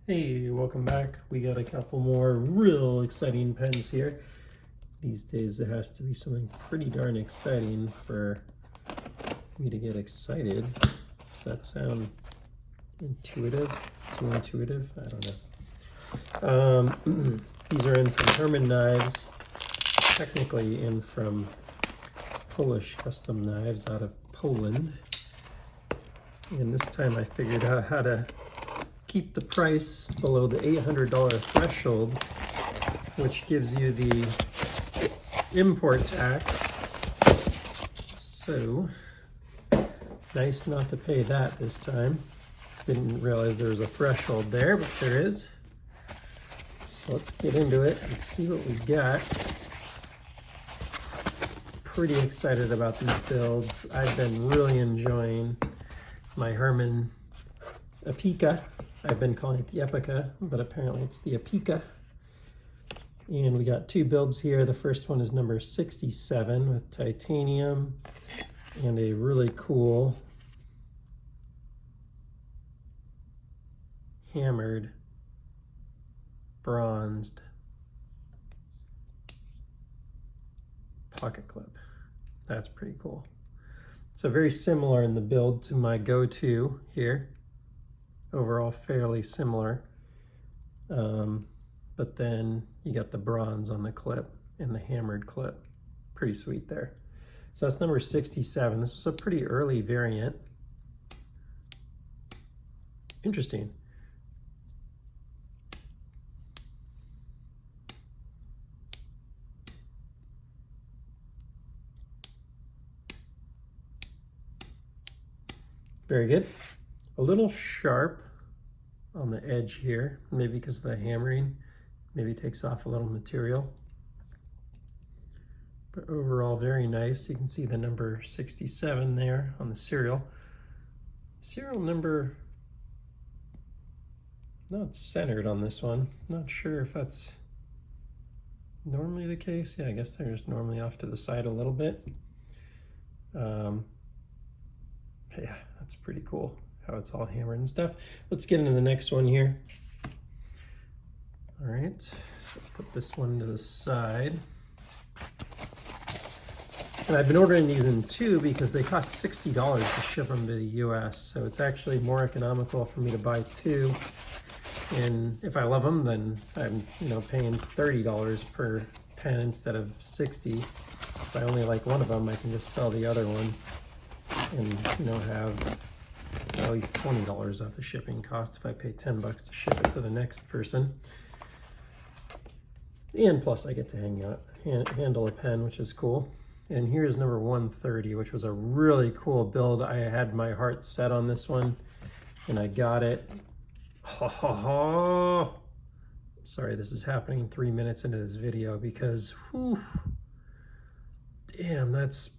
Hey, welcome back. We got a couple more real exciting pens here. These days it has to be something pretty darn exciting for me to get excited. Does that sound intuitive? Too intuitive? I don't know. These are in from Herman knives, technically in from Polish custom knives out of Poland. And this time I figured out how to keep the price below the $800 threshold, which gives you the import tax. So nice not to pay that this time. Didn't realize there was a threshold there, but there is. So let's get into it and see what we got. Pretty excited about these builds. I've been really enjoying my Herman Epika. I've been calling it the Epika, but apparently it's the Epika. And we got two builds here. The first one is number 67 with titanium and a really cool hammered bronzed pocket clip. That's pretty cool. So very similar in the build to my go-to here. Overall fairly similar, but then you got the bronze on the clip and the hammered clip. Pretty sweet there. So that's number 67. This was a pretty early variant. Interesting. Very good. A little sharp on the edge here, maybe because of the hammering, maybe takes off a little material. But overall, very nice. You can see the number 67 there on the serial. Serial number not centered on this one. Not sure if that's normally the case. Yeah, I guess they're just normally off to the side a little bit. Yeah, that's pretty cool how it's all hammered and stuff. Let's get into the next one here. All right, so put this one to the side. And I've been ordering these in two because they cost $60 to ship them to the US. So it's actually more economical for me to buy two. And if I love them, then I'm paying $30 per pen instead of $60. If I only like one of them, I can just sell the other one and have at least $20 off the shipping cost if I pay $10 to ship it to the next person. And plus I get to handle a pen, which is cool. And here's number 130, which was a really cool build. I had my heart set on this one and I got it. Sorry, this is happening 3 minutes into this video because damn, that's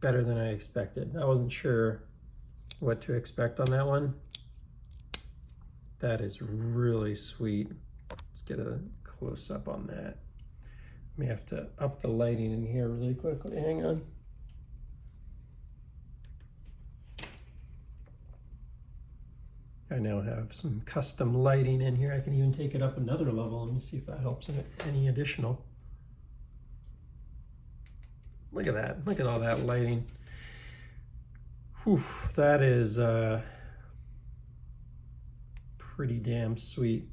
better than I expected. I wasn't sure what to expect on that one. That is really sweet. Let's get a close up on that. May have to up the lighting in here really quickly. Hang on. I now have some custom lighting in here. I can even take it up another level. Let me see if that helps any additional. Look at that. Look at all that lighting. Whew, that is pretty damn sweet.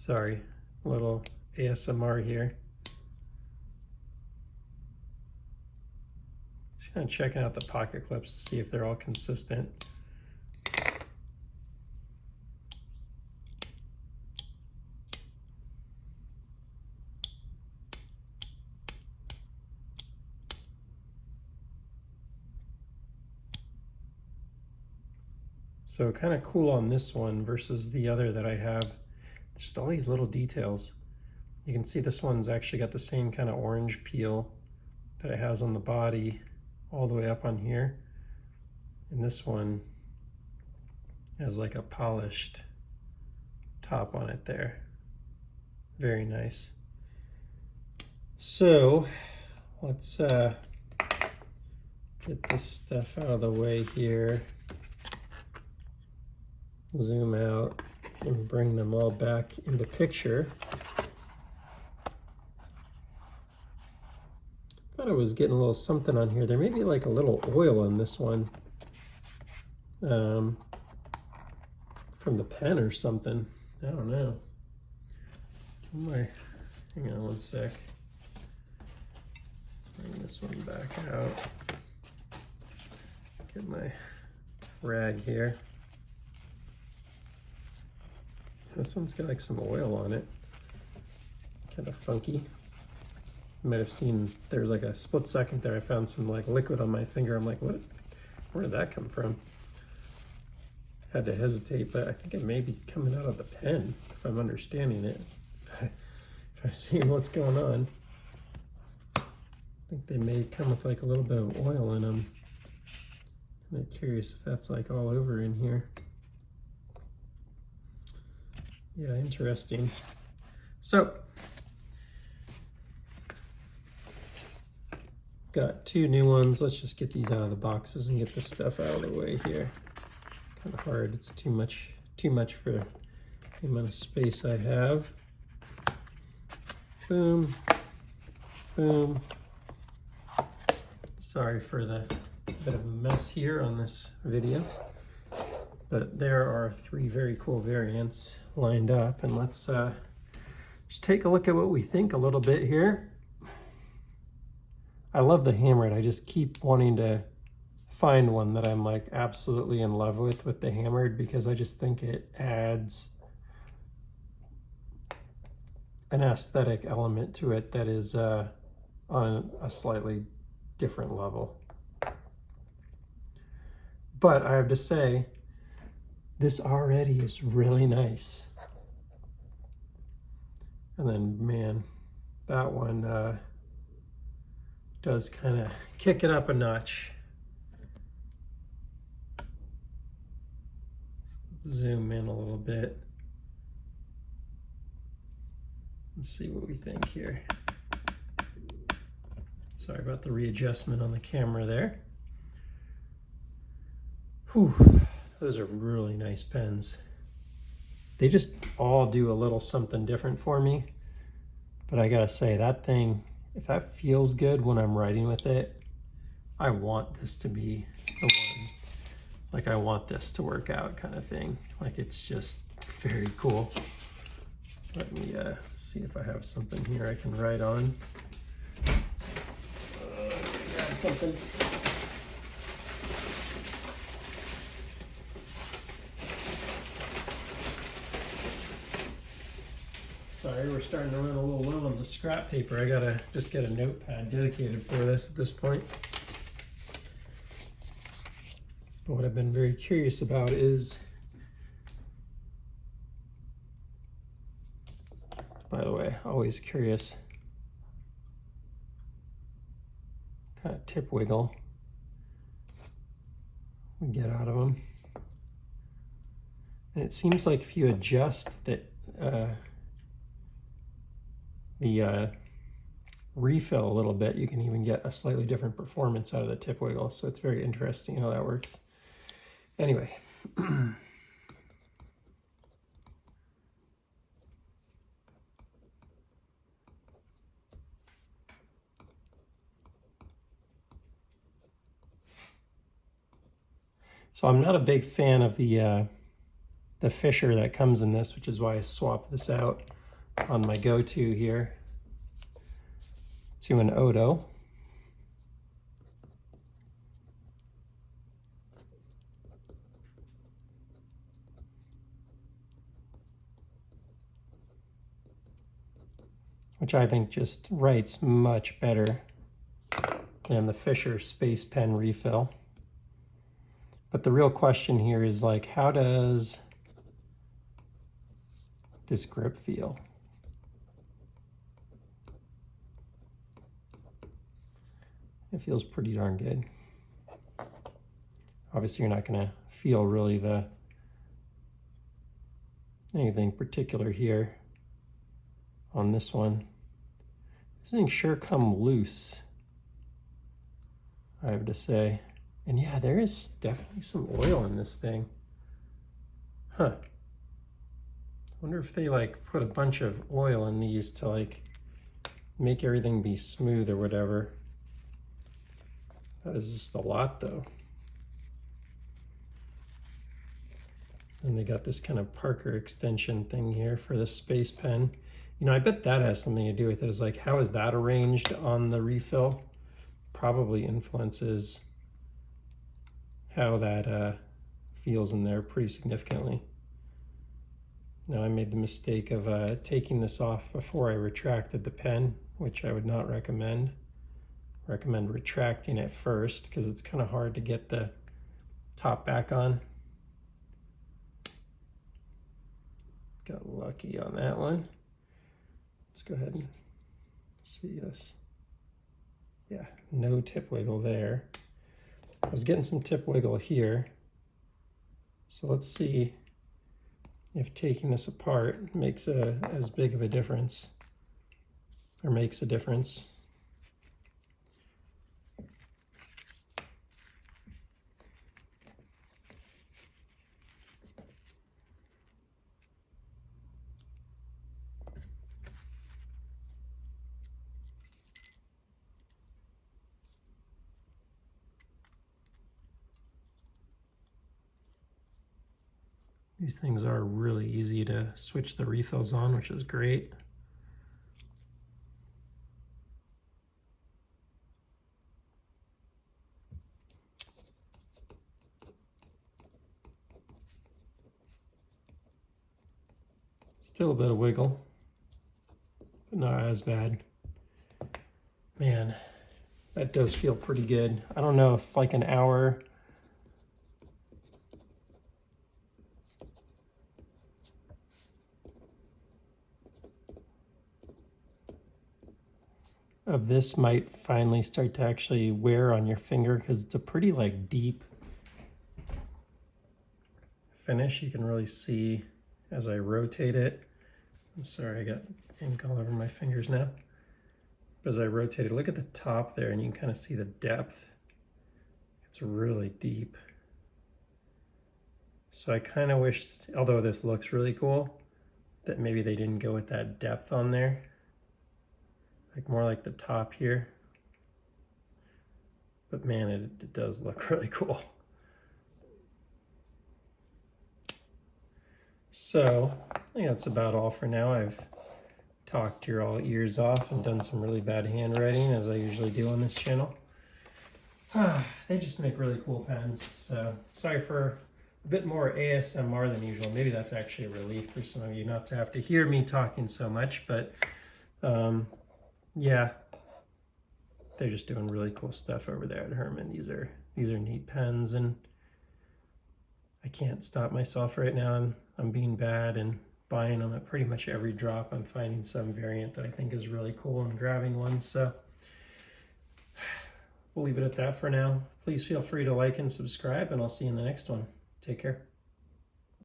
Sorry, a little ASMR here. Just kind of checking out the pocket clips to see if they're all consistent. So kind of cool on this one versus the other that I have. Just all these little details. You can see this one's actually got the same kind of orange peel that it has on the body all the way up on here. And this one has like a polished top on it there. Very nice. So let's get this stuff out of the way here. Zoom out and bring them all back into picture. Thought I was getting a little something on here. There may be like a little oil in this one from the pen or something. I don't know. Hang on one sec. Bring this one back out. Get my rag here. This one's got like some oil on it. Kind of funky. You might have seen there's like a split second there I found some like liquid on my finger. I'm like, what? Where did that come from? Had to hesitate, but I think it may be coming out of the pen, if I'm understanding it. If I'm seeing what's going on. I think they may come with like a little bit of oil in them. I'm curious if that's like all over in here. Yeah, interesting. So, got two new ones. Let's just get these out of the boxes and get this stuff out of the way here. Kind of hard. It's too much for the amount of space I have. Boom, boom. Sorry for the bit of a mess here on this video, but there are three very cool variants lined up, and let's just take a look at what we think a little bit here. I love the hammered. I just keep wanting to find one that I'm like absolutely in love with the hammered, because I just think it adds an aesthetic element to it that is on a slightly different level. But I have to say, this already is really nice. And then, man, that one does kind of kick it up a notch. Zoom in a little bit. Let's see what we think here. Sorry about the readjustment on the camera there. Whew, those are really nice pens. They just all do a little something different for me. But I gotta say, that thing, if that feels good when I'm writing with it, I want this to be the one. Like, I want this to work out kind of thing. Like, it's just very cool. Let me see if I have something here I can write on. Grab something. Sorry, we're starting to run a little low on the scrap paper. I gotta just get a notepad dedicated for this at this point. But what I've been very curious about is, by the way, always curious, kind of tip wiggle we get out of them. And it seems like if you adjust the refill a little bit, you can even get a slightly different performance out of the tip wiggle. So it's very interesting how that works. Anyway. So I'm not a big fan of the fisher that comes in this, which is why I swapped this out on my go-to here to an Odo. Which I think just writes much better than the Fisher Space Pen refill. But the real question here is like, how does this grip feel? It feels pretty darn good. Obviously, you're not going to feel really anything particular here on this one. This thing sure come loose, I have to say. And yeah, there is definitely some oil in this thing. Huh. I wonder if they like put a bunch of oil in these to like make everything be smooth or whatever. That is just a lot though. And they got this kind of Parker extension thing here for the space pen. You know, I bet that has something to do with it. Is like, how is that arranged on the refill? Probably influences how that feels in there pretty significantly. Now, I made the mistake of taking this off before I retracted the pen, which I would not recommend. Recommend retracting it first because it's kind of hard to get the top back on. Got lucky on that one. Let's go ahead and see this. Yeah, no tip wiggle there. I was getting some tip wiggle here. So let's see if taking this apart makes as big of a difference, or makes a difference. These things are really easy to switch the refills on, which is great. Still a bit of wiggle, but not as bad. Man, that does feel pretty good. I don't know if like an hour of this might finally start to actually wear on your finger because it's a pretty like deep finish. You can really see as I rotate it. I'm sorry, I got ink all over my fingers now. As I rotate it, look at the top there and you can kind of see the depth. It's really deep. So I kind of wished, although this looks really cool, that maybe they didn't go with that depth on there. Like more like the top here. But man, it does look really cool. So I think that's about all for now. I've talked your all ears off and done some really bad handwriting, as I usually do on this channel. They just make really cool pens. So sorry for a bit more ASMR than usual. Maybe that's actually a relief for some of you not to have to hear me talking so much, but yeah, they're just doing really cool stuff over there at Herman. These are neat pens, and I can't stop myself right now. I'm being bad and buying them at pretty much every drop. I'm finding some variant that I think is really cool and grabbing one. So we'll leave it at that for now. Please feel free to like and subscribe, and I'll see you in the next one. Take care.